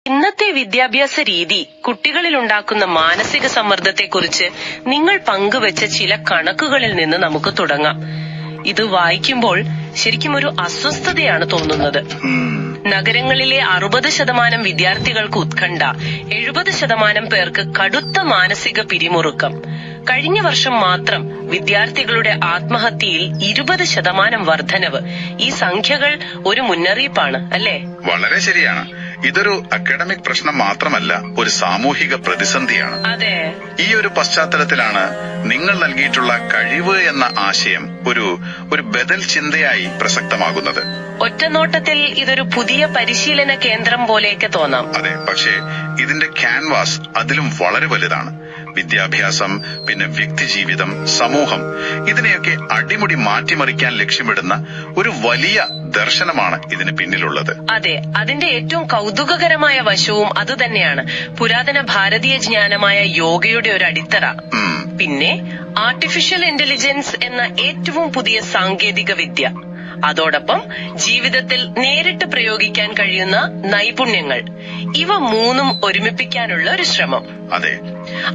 ഇന്നത്തെ വിദ്യാഭ്യാസ രീതി കുട്ടികളിൽ ഉണ്ടാക്കുന്ന മാനസിക സമ്മർദ്ദത്തെക്കുറിച്ച് നിങ്ങൾ പങ്കുവച്ച ചില കണക്കുകളിൽ നിന്ന് നമുക്ക് തുടങ്ങാം. ഇത് വായിക്കുമ്പോൾ ശരിക്കും ഒരു അസ്വസ്ഥതയാണ് തോന്നുന്നത്. നഗരങ്ങളിലെ 60% വിദ്യാർത്ഥികൾക്ക് ഉത്കണ്ഠ, 70% പേർക്ക് കടുത്ത മാനസിക പിരിമുറുക്കം. കഴിഞ്ഞ വർഷം മാത്രം വിദ്യാർത്ഥികളുടെ ആത്മഹത്യയിൽ 20% വർധനവ്. ഈ സംഖ്യകൾ ഒരു മുന്നറിയിപ്പാണ്, അല്ലേ? വളരെ ശരിയാണ്. ഇതൊരു അക്കാഡമിക് പ്രശ്നം മാത്രമല്ല, ഒരു സാമൂഹിക പ്രതിസന്ധിയാണ്. അതെ. ഈ ഒരു പശ്ചാത്തലത്തിലാണ് നിങ്ങൾ നൽകിയിട്ടുള്ള കഴിവ് എന്ന ആശയം ഒരു ബദൽ ചിന്തയായി പ്രസക്തമാകുന്നത്. ഒറ്റനോട്ടത്തിൽ ഇതൊരു പുതിയ പരിശീലന കേന്ദ്രം പോലെയൊക്കെ തോന്നാം. അതെ, പക്ഷേ ഇതിന്റെ ക്യാൻവാസ് അതിലും വളരെ വലുതാണ്. വിദ്യാഭ്യാസം, പിന്നെ വ്യക്തിജീവിതം, സമൂഹം, ഇതിനെയൊക്കെ അടിമുടി മാറ്റിമറിക്കാൻ ലക്ഷ്യമിടുന്ന ഒരു വലിയ ദർശനമാണ് ഇതിന് പിന്നിലുള്ളത്. അതെ, അതിന്റെ ഏറ്റവും കൗതുകകരമായ വശവും അതുതന്നെയാണ്. പുരാതന ഭാരതീയ ജ്ഞാനമായ യോഗയുടെ ഒരു അടിത്തറ. പിന്നെ ആർട്ടിഫിഷ്യൽ ഇന്റലിജൻസ് എന്ന ഏറ്റവും പുതിയ സാങ്കേതിക വിദ്യ. അതോടൊപ്പം ജീവിതത്തിൽ നേരിട്ട് പ്രയോഗിക്കാൻ കഴിയുന്ന നൈപുണ്യങ്ങൾ. ഇവ മൂന്നും ഒരുമിപ്പിക്കാനുള്ള ഒരു ശ്രമം. അതെ.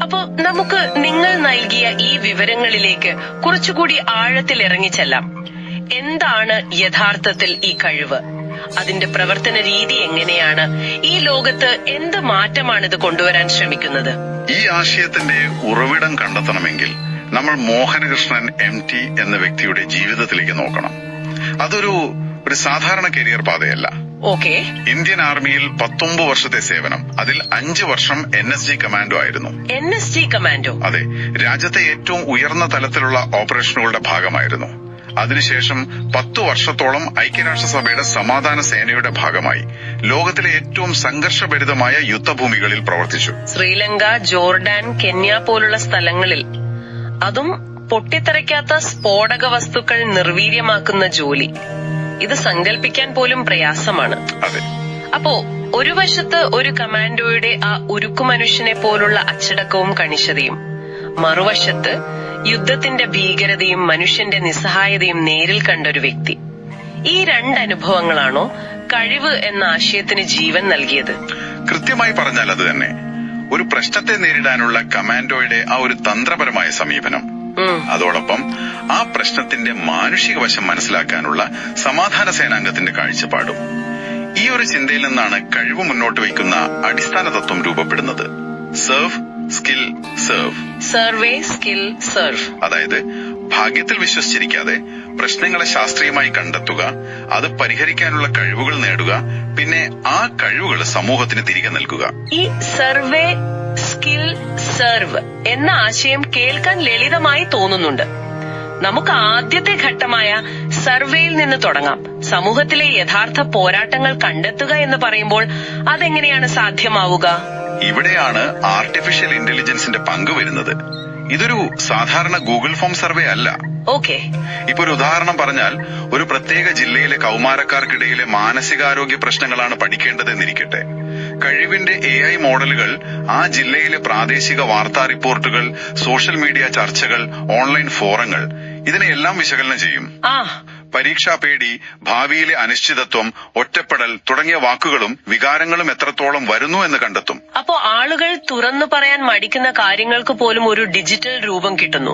അപ്പോ നമുക്ക് നിങ്ങൾ നൽകിയ ഈ വിവരങ്ങളിലേക്ക് കുറച്ചുകൂടി ആഴത്തിൽ ഇറങ്ങിച്ചെല്ലാം. എന്താണ് യഥാർത്ഥത്തിൽ ഈ കഴിവ്? അതിന്റെ പ്രവർത്തന രീതി എങ്ങനെയാണ്? ഈ ലോകത്ത് എന്ത് മാറ്റമാണിത് കൊണ്ടുവരാൻ ശ്രമിക്കുന്നത്? ഈ ആശയത്തിന്റെ ഉറവിടം കണ്ടെത്തണമെങ്കിൽ നമ്മൾ മോഹനകൃഷ്ണൻ MT എന്ന വ്യക്തിയുടെ ജീവിതത്തിലേക്ക് നോക്കണം. അതൊരു സാധാരണ കരിയർ പാതയല്ല. ഓക്കെ. ഇന്ത്യൻ ആർമിയിൽ 19 വർഷത്തെ സേവനം, അതിൽ 5 വർഷം NSG കമാൻഡോ ആയിരുന്നു. NSG commando? അതെ, രാജ്യത്തെ ഏറ്റവും ഉയർന്ന തലത്തിലുള്ള ഓപ്പറേഷനുകളുടെ ഭാഗമായിരുന്നു. അതിനുശേഷം 10 വർഷത്തോളം ഐക്യരാഷ്ട്രസഭയുടെ സമാധാന സേനയുടെ ഭാഗമായി ലോകത്തിലെ ഏറ്റവും സംഘർഷഭരിതമായ യുദ്ധഭൂമികളിൽ പ്രവർത്തിച്ചു. ശ്രീലങ്ക, ജോർഡാൻ, കെന്യ പോലുള്ള സ്ഥലങ്ങളിൽ. അതും പൊട്ടിത്തെറിക്കാത്ത സ്ഫോടക വസ്തുക്കൾ നിർവീര്യമാക്കുന്ന ജോലി. ഇത് സങ്കല്പിക്കാൻ പോലും പ്രയാസമാണ്. അതെ. അപ്പോ ഒരു വശത്ത് ഒരു കമാൻഡോയുടെ ആ ഉരുക്കുമനുഷ്യനെ പോലുള്ള അച്ചടക്കവും കണിശതയും, മറുവശത്ത് യുദ്ധത്തിന്റെ ഭീകരതയും മനുഷ്യന്റെ നിസ്സഹായതയും നേരിൽ കണ്ടൊരു വ്യക്തി. ഈ 2 അനുഭവങ്ങളാണോ കഴിവ് എന്ന ആശയത്തിന് ജീവൻ നൽകിയത്? കൃത്യമായി പറഞ്ഞാൽ അത് തന്നെ. ഒരു പ്രശ്നത്തെ നേരിടാനുള്ള കമാൻഡോയുടെ ആ ഒരു തന്ത്രപരമായ സമീപനം, അതോടൊപ്പം ആ പ്രശ്നത്തിന്റെ മാനുഷിക വശം മനസ്സിലാക്കാനുള്ള സമാധാന സേനാംഗത്തിന്റെ കാഴ്ചപ്പാടും. ഈ ഒരു ചിന്തയിൽ നിന്നാണ് കഴിവ് മുന്നോട്ട് വയ്ക്കുന്ന അടിസ്ഥാന തത്വം രൂപപ്പെടുന്നത്. Serve, skill, serve. Survey, skill, serve. അതായത് ഭാഗ്യത്തിൽ വിശ്വസിച്ചിരിക്കാതെ പ്രശ്നങ്ങളെ ശാസ്ത്രീയമായി കണ്ടെത്തുക, അത് പരിഹരിക്കാനുള്ള കഴിവുകൾ നേടുക, പിന്നെ ആ കഴിവുകൾ സമൂഹത്തിന് തിരികെ നൽകുക. ഈ സർവേ, സ്കിൽ, സെർവ് എന്ന ആശയം കേൾക്കാൻ ലളിതമായി തോന്നുന്നുണ്ട്. നമുക്ക് ആദ്യത്തെ ഘട്ടമായ സർവേയിൽ നിന്ന് തുടങ്ങാം. സമൂഹത്തിലെ യഥാർത്ഥ പോരാട്ടങ്ങൾ കണ്ടെത്തുക എന്ന് പറയുമ്പോൾ അതെങ്ങനെയാണ് സാധ്യമാവുക? ഇവിടെയാണ് ആർട്ടിഫിഷ്യൽ ഇന്റലിജൻസിന്റെ പങ്ക് വരുന്നത്. ഇതൊരു സാധാരണ ഗൂഗിൾ ഫോം സർവേ അല്ല. ഓക്കെ. ഇപ്പൊ ഒരു ഉദാഹരണം പറഞ്ഞാൽ, ഒരു പ്രത്യേക ജില്ലയിലെ കൗമാരക്കാർക്കിടയിലെ മാനസികാരോഗ്യ പ്രശ്നങ്ങളാണ് പഠിക്കേണ്ടതെന്നിരിക്കട്ടെ. കഴിവിന്റെ AI മോഡലുകൾ ആ ജില്ലയിലെ പ്രാദേശിക വാർത്താ റിപ്പോർട്ടുകൾ, സോഷ്യൽ മീഡിയ ചർച്ചകൾ, ഓൺലൈൻ ഫോറങ്ങൾ, ഇതിനെയെല്ലാം വിശകലനം ചെയ്യും. പരീക്ഷാ പേടി, ഭാവിയിലെ അനിശ്ചിതത്വം, ഒറ്റപ്പെടൽ തുടങ്ങിയ വാക്കുകളും വികാരങ്ങളും എത്രത്തോളം വരുന്നു എന്ന് കണ്ടെത്തും. അപ്പോ ആളുകൾ തുറന്നു പറയാൻ മടിക്കുന്ന കാര്യങ്ങൾക്ക് പോലും ഒരു ഡിജിറ്റൽ രൂപം കിട്ടുന്നു.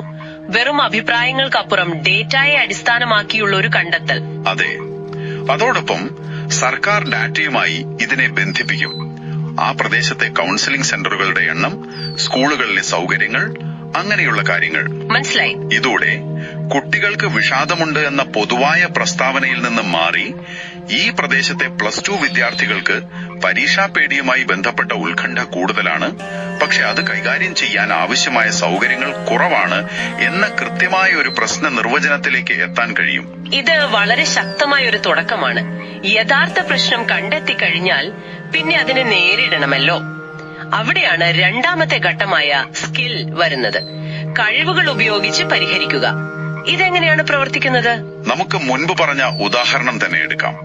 വെറും അഭിപ്രായങ്ങൾക്കപ്പുറം ഡേറ്റയെ അടിസ്ഥാനമാക്കിയുള്ള ഒരു കണ്ടെത്തൽ. അതെ. അതോടൊപ്പം സർക്കാർ ഡാറ്റയുമായി ഇതിനെ ബന്ധിപ്പിക്കും. ആ പ്രദേശത്തെ കൌൺസിലിംഗ് സെന്ററുകളുടെ എണ്ണം, സ്കൂളുകളിലെ സൗകര്യങ്ങൾ, അങ്ങനെയുള്ള കാര്യങ്ങൾ. മനസ്സിലായി. ഇതോടെ കുട്ടികൾക്ക് വിഷാദമുണ്ട് എന്ന പൊതുവായ പ്രസ്താവനയിൽ നിന്ന് മാറി ഈ പ്രദേശത്തെ +2 വിദ്യാർത്ഥികൾക്ക് പരീക്ഷാ പേടിയുമായി ബന്ധപ്പെട്ട ഉത്കണ്ഠ കൂടുതലാണ്, പക്ഷെ അത് കൈകാര്യം ചെയ്യാൻ ആവശ്യമായ സൗകര്യങ്ങൾ കുറവാണ് എന്ന കൃത്യമായ ഒരു പ്രശ്ന നിർവചനത്തിലേക്ക് എത്താൻ കഴിയും. ഇത് വളരെ ശക്തമായ ഒരു തുടക്കമാണ്. യഥാർത്ഥ പ്രശ്നം കണ്ടെത്തി കഴിഞ്ഞാൽ പിന്നെ അതിനെ നേരിടണമല്ലോ. അവിടെയാണ് രണ്ടാമത്തെ ഘട്ടമായ സ്കിൽ വരുന്നത്. കഴിവുകൾ ഉപയോഗിച്ച് പരിഹരിക്കുക. ഇതെങ്ങനെയാണ് പ്രവർത്തിക്കുന്നത്? നമുക്ക് മുൻപ് പറഞ്ഞ ഉദാഹരണം തന്നെ എടുക്കാം.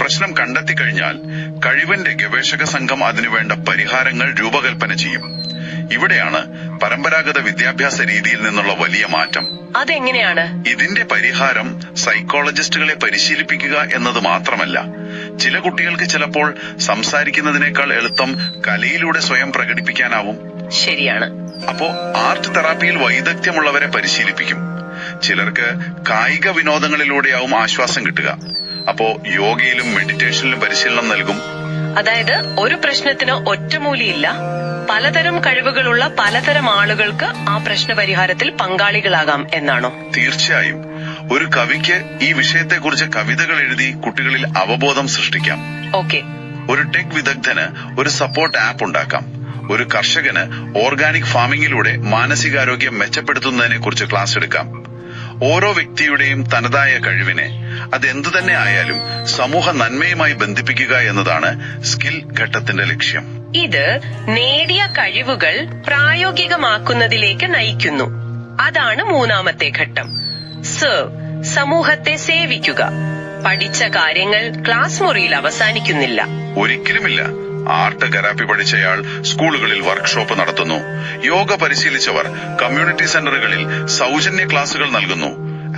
പ്രശ്നം കണ്ടെത്തിക്കഴിഞ്ഞാൽ കഴിവിന്റെ ഗവേഷക സംഘം അതിനുവേണ്ട പരിഹാരങ്ങൾ രൂപകൽപ്പന ചെയ്യും. ഇവിടെയാണ് പരമ്പരാഗത വിദ്യാഭ്യാസ രീതിയിൽ നിന്നുള്ള വലിയ മാറ്റം. അതെങ്ങനെയാണ്? ഇതിന്റെ പരിഹാരം സൈക്കോളജിസ്റ്റുകളെ പരിശീലിപ്പിക്കുക എന്നത് മാത്രമല്ല, ചില കുട്ടികൾക്ക് ചിലപ്പോൾ സംസാരിക്കുന്നതിനേക്കാൾ എളുപ്പം കലയിലൂടെ സ്വയം പ്രകടിപ്പിക്കാനാവും. ശരിയാണ്. അപ്പോ ആർട്ട് തെറാപ്പിയിൽ വൈദഗ്ധ്യമുള്ളവരെ പരിശീലിപ്പിക്കും. ചിലർക്ക് കായിക വിനോദങ്ങളിലൂടെയാവും ആശ്വാസം കിട്ടുക. അപ്പോ യോഗയിലും മെഡിറ്റേഷനിലും പരിശീലനം നൽകും. അതായത് ഒരു പ്രശ്നത്തിന് ഒറ്റമൂലിയില്ല, പലതരം കഴിവുകളുള്ള പലതരം ആളുകൾക്ക് ആ പ്രശ്ന പരിഹാരത്തിൽ പങ്കാളികളാകാം എന്നാണോ? തീർച്ചയായും. ഒരു കവിക്ക് ഈ വിഷയത്തെക്കുറിച്ച് കവിതകൾ എഴുതി കുട്ടികളിൽ അവബോധം സൃഷ്ടിക്കാം. ഓക്കെ. ഒരു ടെക് വിദഗ്ധന് ഒരു സപ്പോർട്ട് ആപ്പ് ഉണ്ടാക്കാം. ഒരു കർഷകന് ഓർഗാനിക് ഫാമിംഗിലൂടെ മാനസികാരോഗ്യം മെച്ചപ്പെടുത്തുന്നതിനെ കുറിച്ച് ക്ലാസ് എടുക്കാം. ഓരോ വ്യക്തിയുടെയും തനതായ കഴിവിനെ, അതെന്തു തന്നെ ആയാലും സമൂഹ നന്മയുമായി ബന്ധിപ്പിക്കുക എന്നതാണ് സ്കിൽ ഘട്ടത്തിന്റെ ലക്ഷ്യം. ഇത് നേടിയ കഴിവുകൾ പ്രായോഗികമാക്കുന്നതിലേക്ക് നയിക്കുന്നു. അതാണ് മൂന്നാമത്തെ ഘട്ടം. സെർവ്, സമൂഹത്തെ സേവിക്കുക. പഠിച്ച കാര്യങ്ങൾ ക്ലാസ് മുറിയിൽ അവസാനിക്കുന്നില്ല. ഒരിക്കലുമില്ല. ആർട്ട് തെറാപ്പി പഠിച്ചയാൾ സ്കൂളുകളിൽ വർക്ക്ഷോപ്പ് നടത്തുന്നു. യോഗ പരിശീലിച്ചവർ കമ്മ്യൂണിറ്റി സെന്ററുകളിൽ സൗജന്യ ക്ലാസുകൾ നൽകുന്നു.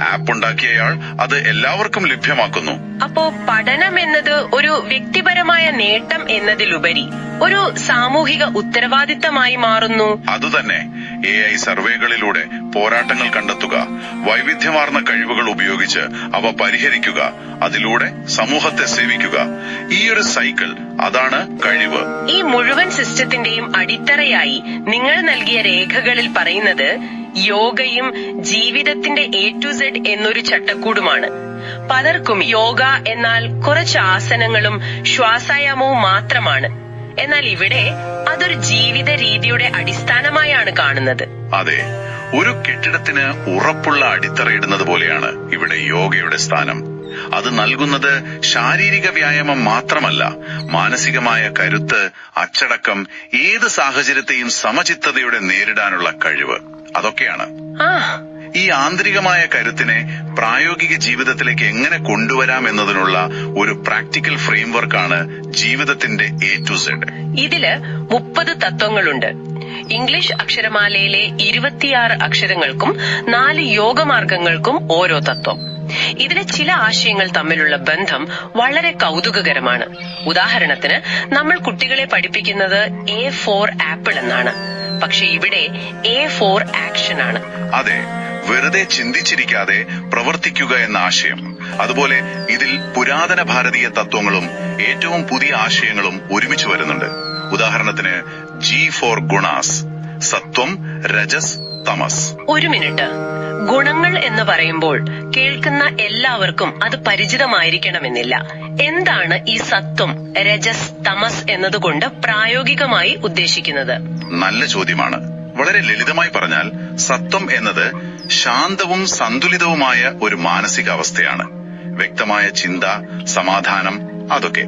ആപ്പ് ഉണ്ടാക്കിയയാൾ അത് എല്ലാവർക്കും ലഭ്യമാക്കുന്നു. അപ്പോ പഠനം എന്നത് ഒരു വ്യക്തിപരമായ നേട്ടം എന്നതിലുപരി ഒരു സാമൂഹിക ഉത്തരവാദിത്തമായി മാറുന്നു. അതുതന്നെ. AI സർവേകളിലൂടെ പോരാട്ടങ്ങൾ കണ്ടെത്തുക, വൈവിധ്യമാർന്ന കഴിവുകൾ ഉപയോഗിച്ച് അവ പരിഹരിക്കുക, അതിലൂടെ സമൂഹത്തെ സേവിക്കുക. ഈ ഒരു സൈക്കിൾ, അതാണ് കഴിവ്. ഈ മുഴുവൻ സിസ്റ്റത്തിന്റെയും അടിത്തറയായി നിങ്ങൾ നൽകിയ രേഖകളിൽ പറയുന്നത് യോഗയും ജീവിതത്തിന്റെ A to Z എന്നൊരു ചട്ടക്കൂടുമാണ്. പലർക്കും യോഗ എന്നാൽ കുറച്ച് ആസനങ്ങളും ശ്വാസായാമവും മാത്രമാണ്. എന്നാൽ ഇവിടെ അതൊരു ജീവിത രീതിയുടെ അടിസ്ഥാനമായാണ് കാണുന്നത്. അതെ, ഒരു കെട്ടിടത്തിന് ഉറപ്പുള്ള അടിത്തറയിടുന്നത് പോലെയാണ് ഇവിടെ യോഗയുടെ സ്ഥാനം. അത് നൽകുന്നത് ശാരീരിക വ്യായാമം മാത്രമല്ല, മാനസികമായ കരുത്ത്, അച്ചടക്കം, ഏത് സാഹചര്യത്തെയും സമചിത്തതയോടെ നേരിടാനുള്ള കഴിവ്, അതൊക്കെയാണ്. ഈ ആന്തരികമായ കരുത്തിനെ പ്രായോഗിക ജീവിതത്തിലേക്ക് എങ്ങനെ കൊണ്ടുവരാം എന്നതിനുള്ള ഒരു പ്രാക്ടിക്കൽ ഫ്രെയിംവർക്കാണ് ജീവിതത്തിന്റെ A to Z. ഇതില് 30 തത്വങ്ങളുണ്ട്. ഇംഗ്ലീഷ് അക്ഷരമാലയിലെ 26 അക്ഷരങ്ങൾക്കും 4 യോഗമാർഗങ്ങൾക്കും ഓരോ തത്വം. ഇതിലെ ചില ആശയങ്ങൾ തമ്മിലുള്ള ബന്ധം വളരെ കൗതുകകരമാണ്. ഉദാഹരണത്തിന്, നമ്മൾ കുട്ടികളെ പഠിപ്പിക്കുന്നത് A for ആപ്പിൾ എന്നാണ്. പക്ഷെ ഇവിടെ A for ആക്ഷൻ ആണ്. അതെ, വെറുതെ ചിന്തിച്ചിരിക്കാതെ പ്രവർത്തിക്കുക എന്ന ആശയം. അതുപോലെ ഇതിൽ പുരാതന ഭാരതീയ തത്വങ്ങളും ഏറ്റവും പുതിയ ആശയങ്ങളും ഒരുമിച്ച് വരുന്നുണ്ട്. ഉദാഹരണത്തിന് G for ഗുണാസ്, സത്വം, രജസ്, തമസ്. ഒരു മിനിറ്റ്. ഗുണങ്ങൾ എന്ന് പറയുമ്പോൾ കേൾക്കുന്ന എല്ലാവർക്കും അത് പരിചിതമായിരിക്കണമെന്നില്ല. എന്താണ് ഈ സത്വം, രജസ്, തമസ് എന്നതുകൊണ്ട് പ്രായോഗികമായി ഉദ്ദേശിക്കുന്നത്? നല്ല ചോദ്യമാണ്. വളരെ ലളിതമായി പറഞ്ഞാൽ സത്വം എന്നത് ശാന്തവും സന്തുലിതവുമായ ഒരു മാനസികാവസ്ഥയാണ്. വ്യക്തമായ ചിന്ത, സമാധാനം, അതൊക്കെ.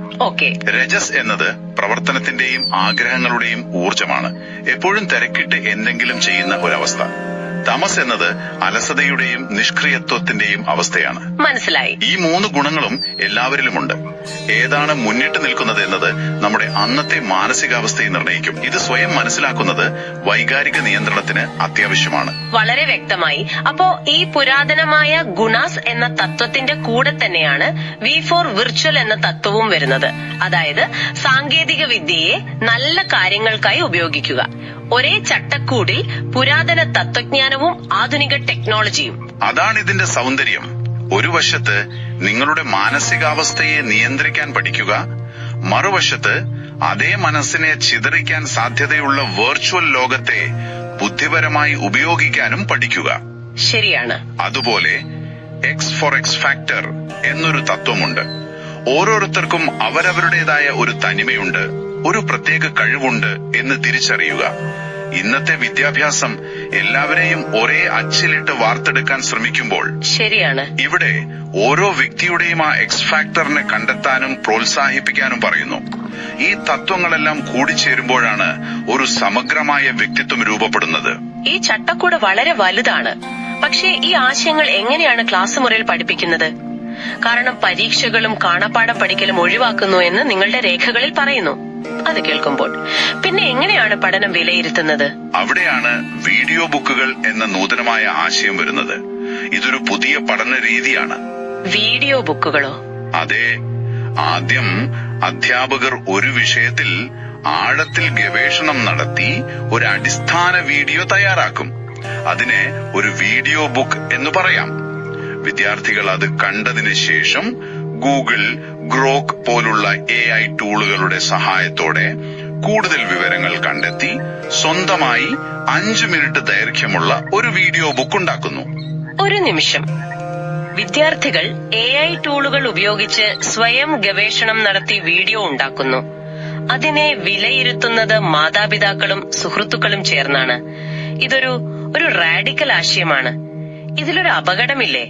രജസ് എന്നത് പ്രവർത്തനത്തിന്റെയും ആഗ്രഹങ്ങളുടെയും ഊർജമാണ്. എപ്പോഴും തിരക്കിട്ട് എന്തെങ്കിലും ചെയ്യുന്ന ഒരവസ്ഥ. തമസ് എന്നത് അലസതയുടെയും നിഷ്ക്രിയത്വത്തിന്റെയും അവസ്ഥയാണ്. മനസ്സിലായി. ഈ 3 ഗുണങ്ങളും എല്ലാവരിലുമുണ്ട്. ഏതാണ് മുന്നിട്ട് നിൽക്കുന്നത് എന്നത് നമ്മുടെ അന്നത്തെ മാനസികാവസ്ഥയെ നിർണ്ണയിക്കും. ഇത് സ്വയം മനസ്സിലാക്കുന്നത് വൈകാരിക നിയന്ത്രണത്തിന് അത്യാവശ്യമാണ്. വളരെ വ്യക്തമായി. അപ്പോ ഈ പുരാതനമായ ഗുണാസ് എന്ന തത്വത്തിന്റെ കൂടെ തന്നെയാണ് V for വിർച്വൽ എന്ന തത്വവും വരുന്നത്. അതായത് സാങ്കേതിക വിദ്യയെ നല്ല കാര്യങ്ങൾക്കായി ഉപയോഗിക്കുക. ഒരേ ചട്ടക്കൂടിൽ പുരാതന തത്വജ്ഞാനവും ആധുനിക ടെക്നോളജിയും. അതാണ് ഇതിന്റെ സൗന്ദര്യം. ഒരു വശത്ത് നിങ്ങളുടെ മാനസികാവസ്ഥയെ നിയന്ത്രിക്കാൻ പഠിക്കുക, മറുവശത്ത് അതേ മനസ്സിനെ ചിതറിക്കാൻ സാധ്യതയുള്ള വെർച്വൽ ലോകത്തെ ബുദ്ധിപരമായി ഉപയോഗിക്കാനും പഠിക്കുക. ശരിയാണ്. അതുപോലെ X for X ഫാക്ടർ എന്നൊരു തത്വമുണ്ട്. ഓരോരുത്തർക്കും അവരവരുടേതായ ഒരു തനിമയുണ്ട്, ഒരു പ്രത്യേക കഴിവുണ്ട് എന്ന് തിരിച്ചറിയുക. ഇന്നത്തെ വിദ്യാഭ്യാസം എല്ലാവരെയും ഒരേ അച്ചിലിട്ട് വാർത്തെടുക്കാൻ ശ്രമിക്കുമ്പോൾ ശരിയാണ്, ഇവിടെ ഓരോ വ്യക്തിയുടെയും ആ X ഫാക്ടറിനെ കണ്ടെത്താനും പ്രോത്സാഹിപ്പിക്കാനും പറയുന്നു. ഈ തത്വങ്ങളെല്ലാം കൂടിച്ചേരുമ്പോഴാണ് ഒരു സമഗ്രമായ വ്യക്തിത്വം രൂപപ്പെടുന്നത്. ഈ ചട്ടക്കൂട് വളരെ വലുതാണ്. പക്ഷേ ഈ ആശയങ്ങൾ എങ്ങനെയാണ് ക്ലാസ് മുറിയിൽ പഠിപ്പിക്കുന്നത്? കാരണം പരീക്ഷകളും കാണാപ്പാഠം പഠിക്കലും ഒഴിവാക്കുന്നു എന്ന് നിങ്ങളുടെ രേഖകളിൽ പറയുന്നു. അത് കേൾക്കുമ്പോൾ പിന്നെ എങ്ങനെയാണ് പഠനം വിലയിരുത്തുന്നത്? അവിടെയാണ് വീഡിയോ ബുക്കുകൾ എന്ന നൂതനമായ ആശയം വരുന്നത്. ഇതൊരു പുതിയ പഠന രീതിയാണ്. വീഡിയോ ബുക്കുകളോ? അതെ, ആദ്യം അധ്യാപകർ ഒരു വിഷയത്തിൽ ആഴത്തിൽ ഗവേഷണം നടത്തി ഒരു അടിസ്ഥാന വീഡിയോ തയ്യാറാക്കും. അതിനെ ഒരു വീഡിയോ ബുക്ക് എന്ന് പറയാം. വിദ്യാർത്ഥികൾ അത് കണ്ടതിന് ശേഷം ഗൂഗിൾ, ഗ്രോക്ക് പോലുള്ള AI ടൂളുകളുടെ സഹായത്തോടെ കൂടുതൽ വിവരങ്ങൾ കണ്ടെത്തി സ്വന്തമായി 5 മിനിറ്റ് ദൈർഘ്യമുള്ള ഒരു വീഡിയോ ബുക്ക് ഉണ്ടാക്കുന്നു. ഒരു നിമിഷം. വിദ്യാർത്ഥികൾ AI ടൂളുകൾ ഉപയോഗിച്ച് സ്വയം ഗവേഷണം നടത്തി വീഡിയോ ഉണ്ടാക്കുന്നു. അതിനെ വിലയിരുത്തുന്നത് മാതാപിതാക്കളും സുഹൃത്തുക്കളും ചേർന്നാണ്. ഇതൊരു റാഡിക്കൽ ആശയമാണ്. ഇതിലൊരു അപകടമില്ലേ?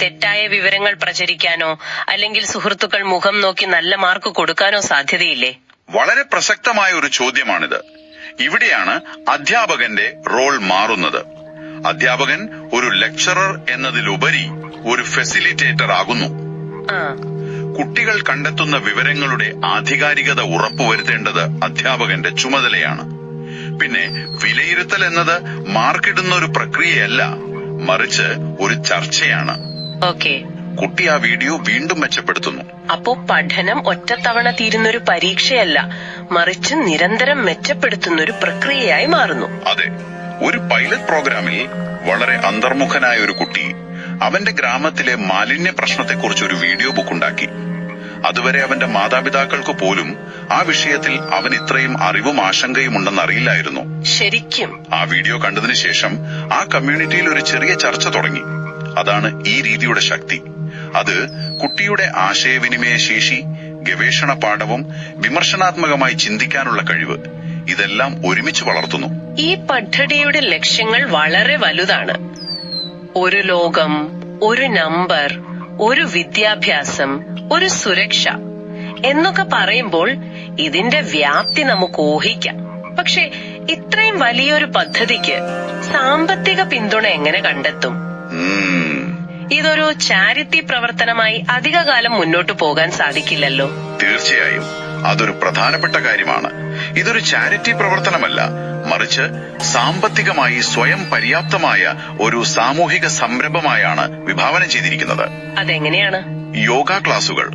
തെറ്റായ വിവരങ്ങൾ പ്രചരിക്കാനോ അല്ലെങ്കിൽ സുഹൃത്തുക്കൾ മുഖം നോക്കി നല്ല മാർക്ക് കൊടുക്കാനോ സാധ്യതയില്ലേ? വളരെ പ്രസക്തമായ ഒരു ചോദ്യമാണിത്. ഇവിടെയാണ് അധ്യാപകന്റെ റോൾ മാറുന്നത്. അധ്യാപകൻ ഒരു ലെക്ചറർ എന്നതിലുപരി ഒരു ഫെസിലിറ്റേറ്റർ ആകുന്നു. കുട്ടികൾ കണ്ടെത്തുന്ന വിവരങ്ങളുടെ ആധികാരികത ഉറപ്പുവരുത്തേണ്ടത് അധ്യാപകന്റെ ചുമതലയാണ്. പിന്നെ വിലയിരുത്തൽ എന്നത് മാർക്കിടുന്ന ഒരു പ്രക്രിയയല്ല, മറിച്ച് ഒരു ചർച്ചയാണ്. കുട്ടി ആ വീഡിയോ വീണ്ടും മെച്ചപ്പെടുത്തുന്നു. അപ്പോ പഠനം ഒറ്റത്തവണ തീരുന്നൊരു പരീക്ഷയല്ല, മറിച്ച് നിരന്തരം മെച്ചപ്പെടുത്തുന്ന ഒരു പ്രക്രിയയായി മാറുന്നു. അതെ. ഒരു പൈലറ്റ് പ്രോഗ്രാമിൽ വളരെ അന്തർമുഖനായ ഒരു കുട്ടി അവന്റെ ഗ്രാമത്തിലെ മാലിന്യ പ്രശ്നത്തെക്കുറിച്ച് ഒരു വീഡിയോ ബുക്ക് ഉണ്ടാക്കി. അതുവരെ അവന്റെ മാതാപിതാക്കൾക്ക് പോലും ആ വിഷയത്തിൽ അവൻ ഇത്രയും അറിവും ആശങ്കയും ഉണ്ടെന്ന് അറിയില്ലായിരുന്നു. ശരിക്കും ആ വീഡിയോ കണ്ടതിനു ശേഷം ആ കമ്മ്യൂണിറ്റിയിൽ ഒരു ചെറിയ ചർച്ച തുടങ്ങി. അതാണ് ഈ രീതിയുടെ ശക്തി. അത് കുട്ടിയുടെ ആശയവിനിമയ ശേഷി, ഗവേഷണ പാഠവും വിമർശനാത്മകമായി ചിന്തിക്കാനുള്ള കഴിവ്, ഇതെല്ലാം ഒരുമിച്ച് വളർത്തുന്നു. ഈ പദ്ധതിയുടെ ലക്ഷ്യങ്ങൾ വളരെ വലുതാണ്. ഒരു ലോകം, ഒരു നമ്പർ, ഒരു വിദ്യാഭ്യാസം, ഒരു സുരക്ഷ എന്നൊക്കെ പറയുമ്പോൾ ഇതിന്റെ വ്യാപ്തി നമുക്ക് ഊഹിക്കാം. പക്ഷെ ഇത്രയും വലിയൊരു പദ്ധതിക്ക് സാമ്പത്തിക പിന്തുണ എങ്ങനെ കണ്ടെത്തും? ഇതൊരു ചാരിറ്റി പ്രവർത്തനമായി അധികകാലം മുന്നോട്ടു പോകാൻ സാധിക്കില്ലല്ലോ. തീർച്ചയായും അതൊരു പ്രധാനപ്പെട്ട കാര്യമാണ്. ഇതൊരു ചാരിറ്റി പ്രവർത്തനമല്ല, മറിച്ച് സാമ്പത്തികമായി സ്വയം പര്യാപ്തമായ ഒരു സാമൂഹിക സംരംഭമായാണ് വിഭാവനം ചെയ്തിരിക്കുന്നത്. അതെങ്ങനെയാണ്? യോഗ ക്ലാസുകൾ,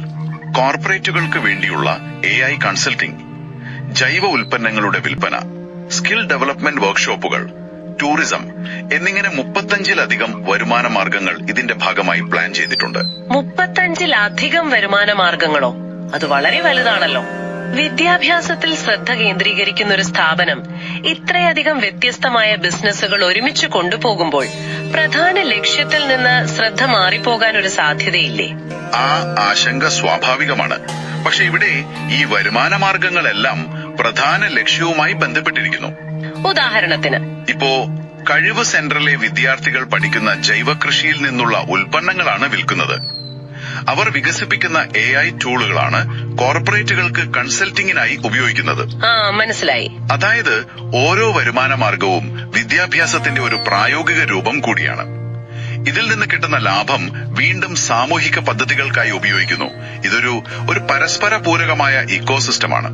കോർപ്പറേറ്റുകൾക്ക് വേണ്ടിയുള്ള AI കൺസൾട്ടിംഗ്, ജൈവ ഉൽപ്പന്നങ്ങളുടെ വിൽപ്പന, സ്കിൽ ഡെവലപ്മെന്റ് വർക്ക്ഷോപ്പുകൾ, ടൂറിസം എന്നിങ്ങനെ 35-ലധികം വരുമാന മാർഗങ്ങൾ ഇതിന്റെ ഭാഗമായി പ്ലാൻ ചെയ്തിട്ടുണ്ട്. 35-ലധികം വരുമാന മാർഗങ്ങളോ? അത് വളരെ വലുതാണല്ലോ. വിദ്യാഭ്യാസത്തിൽ ശ്രദ്ധ കേന്ദ്രീകരിക്കുന്ന ഒരു സ്ഥാപനം ഇത്രയധികം വ്യത്യസ്തമായ ബിസിനസ്സുകൾ ഒരുമിച്ച് കൊണ്ടുപോകുമ്പോൾ പ്രധാന ലക്ഷ്യത്തിൽ നിന്ന് ശ്രദ്ധ മാറിപ്പോകാൻ ഒരു സാധ്യതയില്ലേ? ആ ആശങ്ക സ്വാഭാവികമാണ്. പക്ഷെ ഇവിടെ ഈ വരുമാന മാർഗങ്ങളെല്ലാം പ്രധാന ലക്ഷ്യവുമായി ബന്ധപ്പെട്ടിരിക്കുന്നു. ഉദാഹരണത്തിന് ഇപ്പോ കഴിവ് സെന്ററിലെ വിദ്യാർത്ഥികൾ പഠിക്കുന്ന ജൈവ കൃഷിയിൽ നിന്നുള്ള ഉൽപ്പന്നങ്ങളാണ് വിൽക്കുന്നത്. അവർ വികസിപ്പിക്കുന്ന AI ടൂളുകളാണ് കോർപ്പറേറ്റുകൾക്ക് കൺസൾട്ടിങ്ങിനായി ഉപയോഗിക്കുന്നത്. മനസ്സിലായി. അതായത് ഓരോ വരുമാന മാർഗവും വിദ്യാഭ്യാസത്തിന്റെ ഒരു പ്രായോഗിക രൂപം കൂടിയാണ്. ഇതിൽ നിന്ന് കിട്ടുന്ന ലാഭം വീണ്ടും സാമൂഹിക പദ്ധതികൾക്കായി ഉപയോഗിക്കുന്നു. ഇതൊരു പരസ്പര പൂരകമായ ഇക്കോസിസ്റ്റമാണ്.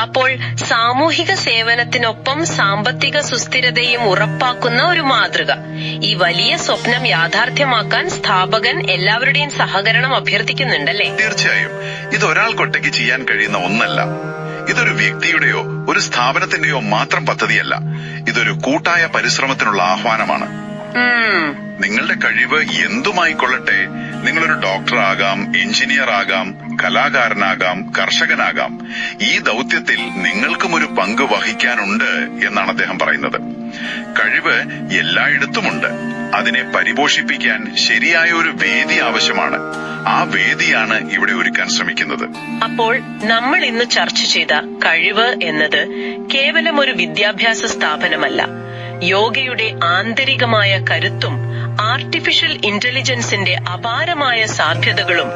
അപ്പോൾ സാമൂഹിക സേവനത്തിനൊപ്പം സാമ്പത്തിക സുസ്ഥിരതയും ഉറപ്പാക്കുന്ന ഒരു മാതൃക. ഈ വലിയ സ്വപ്നം യാഥാർത്ഥ്യമാക്കാൻ സ്ഥാപകൻ എല്ലാവരുടെയും സഹകരണം അഭ്യർത്ഥിക്കുന്നുണ്ടല്ലേ? തീർച്ചയായും. ഇത് ഒരാൾക്കൊറ്റയ്ക്ക് ചെയ്യാൻ കഴിയുന്ന ഒന്നല്ല. ഇതൊരു വ്യക്തിയുടെയോ ഒരു സ്ഥാപനത്തിന്റെയോ മാത്രം പദ്ധതിയല്ല. ഇതൊരു കൂട്ടായ പരിശ്രമത്തിനുള്ള ആഹ്വാനമാണ്. നിങ്ങളുടെ കഴിവ് എന്തുമായിക്കൊള്ളട്ടെ, നിങ്ങളൊരു ഡോക്ടറാകാം, എഞ്ചിനീയർ ആകാം, കലാകാരനാകാം, കർഷകനാകാം, ഈ ദൗത്യത്തിൽ നിങ്ങൾക്കും ഒരു പങ്ക് വഹിക്കാനുണ്ട് എന്നാണ് അദ്ദേഹം പറയുന്നത്. കഴിവ് എല്ലായിടത്തുമുണ്ട്. അതിനെ പരിപോഷിപ്പിക്കാൻ ശരിയായ ഒരു വേദി ആവശ്യമാണ്. ആ വേദിയാണ് ഇവിടെ ഒരുക്കാൻ ശ്രമിക്കുന്നത്. അപ്പോൾ നമ്മൾ ഇന്ന് ചർച്ച ചെയ്ത കഴിവ് എന്നത് കേവലം ഒരു വിദ്യാഭ്യാസ സ്ഥാപനമല്ല. യോഗയുടെ ആന്തരികമായ കരുത്തും ആർട്ടിഫിഷ്യൽ ഇന്റലിജൻസിന്റെ അപാരമായ സാധ്യതകളും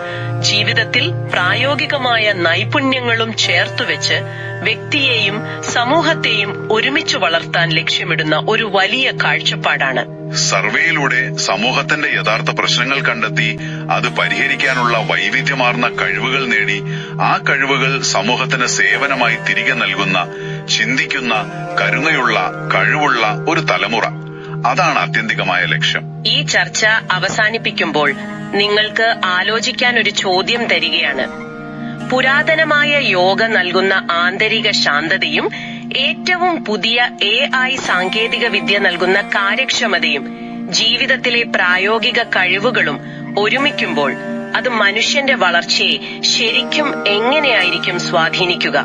ജീവിതത്തിൽ പ്രായോഗികമായ നൈപുണ്യങ്ങളും ചേർത്തുവെച്ച് വ്യക്തിയെയും സമൂഹത്തെയും ഒരുമിച്ച് വളർത്താൻ ലക്ഷ്യമിടുന്ന ഒരു വലിയ കാഴ്ചപ്പാടാണ്. സർവേയിലൂടെ സമൂഹത്തിന്റെ യഥാർത്ഥ പ്രശ്നങ്ങൾ കണ്ടെത്തി അത് പരിഹരിക്കാനുള്ള വൈവിധ്യമാർന്ന കഴിവുകൾ നേടി ആ കഴിവുകൾ സമൂഹത്തിന് സേവനമായി തിരികെ നൽകുന്ന, ചിന്തിക്കുന്ന, കരുണയുള്ള, കഴിവുള്ള ഒരു തലമുറ. അതാണ് ആത്യന്തികമായ ലക്ഷ്യം. ഈ ചർച്ച അവസാനിപ്പിക്കുമ്പോൾ നിങ്ങൾക്ക് ആലോചിക്കാൻ ഒരു ചോദ്യം തരികയാണ്. പുരാതനമായ യോഗ നൽകുന്ന ആന്തരിക ശാന്തതയും ഏറ്റവും പുതിയ AI സാങ്കേതിക വിദ്യ നൽകുന്ന കാര്യക്ഷമതയും ജീവിതത്തിലെ പ്രായോഗിക കഴിവുകളും ഒരുമിക്കുമ്പോൾ അത് മനുഷ്യന്റെ വളർച്ചയെ ശരിക്കും എങ്ങനെയായിരിക്കും സ്വാധീനിക്കുക?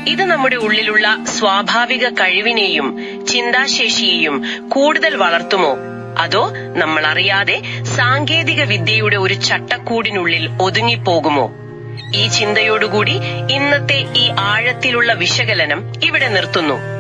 ഇത് നമ്മുടെ ഉള്ളിലുള്ള സ്വാഭാവിക കഴിവിനെയും ചിന്താശേഷിയെയും കൂടുതൽ വളർത്തുമോ, അതോ നമ്മൾ അറിയാതെ സാങ്കേതിക വിദ്യയുടെ ഒരു ചട്ടക്കൂടിനുള്ളിൽ ഒതുങ്ങിപ്പോകുമോ? ഈ ചിന്തയോടുകൂടി ഇന്നത്തെ ഈ ആഴത്തിലുള്ള വിശകലനം ഇവിടെ നിർത്തുന്നു.